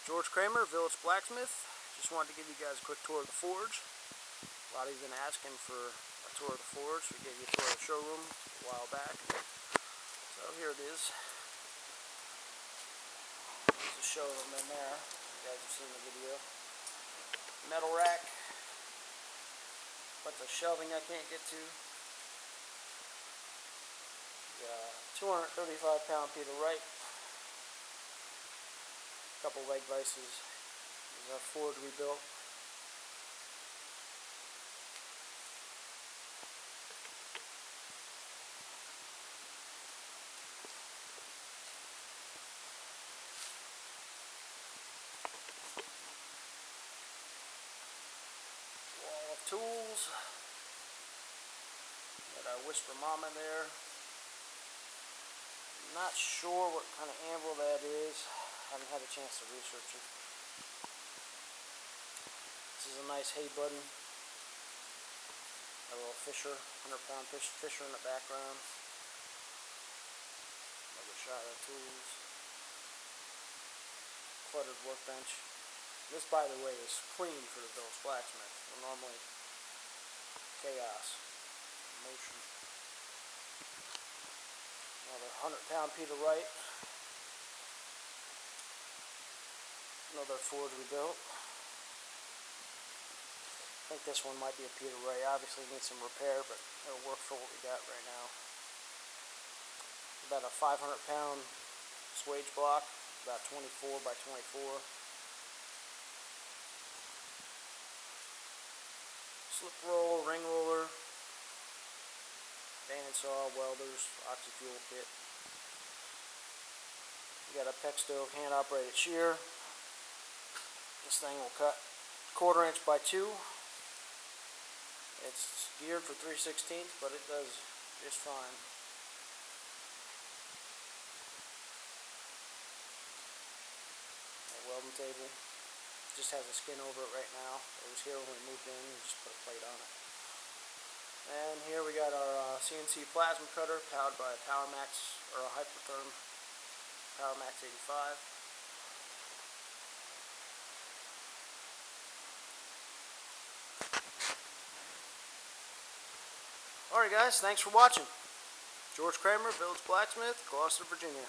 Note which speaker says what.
Speaker 1: George Cramer, Village Blacksmith. Just wanted to give you guys a quick tour of the forge. A lot of you have been asking for a tour of the forge. We gave you a tour of the showroom a while back. So here it is. There's a showroom in there. You guys have seen the video. Metal rack. Bunch of shelving I can't get to. Yeah, 235 pound Peter Wright. Couple leg vices. There's our forge we built. Wall of tools. Got our Whisper Mom in there. I'm not sure what kind of anvil that is. Haven't had a chance to research it. This is a nice hay button. A little fisher, 100-pound fisher in the background. Another shot of tools. Cluttered workbench. This, by the way, is clean for the Village Blacksmith. We're normally chaos, motion. Another 100-pound Peter Wright. Another forge we built. I think this one might be a Peter Wright. Obviously needs some repair, but it'll work for what we got right now. About a 500-pound swage block, about 24 by 24. Slip roll, ring roller, bandsaw, welders, oxy-fuel kit. We got a peck stove hand-operated shear. This thing will cut 1/4 inch by 2. It's geared for 3/16, but it does just fine. A welding table. Just has a skin over it right now. It was here when we moved in. We just put a plate on it. And here we got our CNC plasma cutter powered by a PowerMax or a Hypertherm PowerMax 85. Alright guys, thanks for watching. George Cramer, Village Blacksmith, Gloucester, Virginia.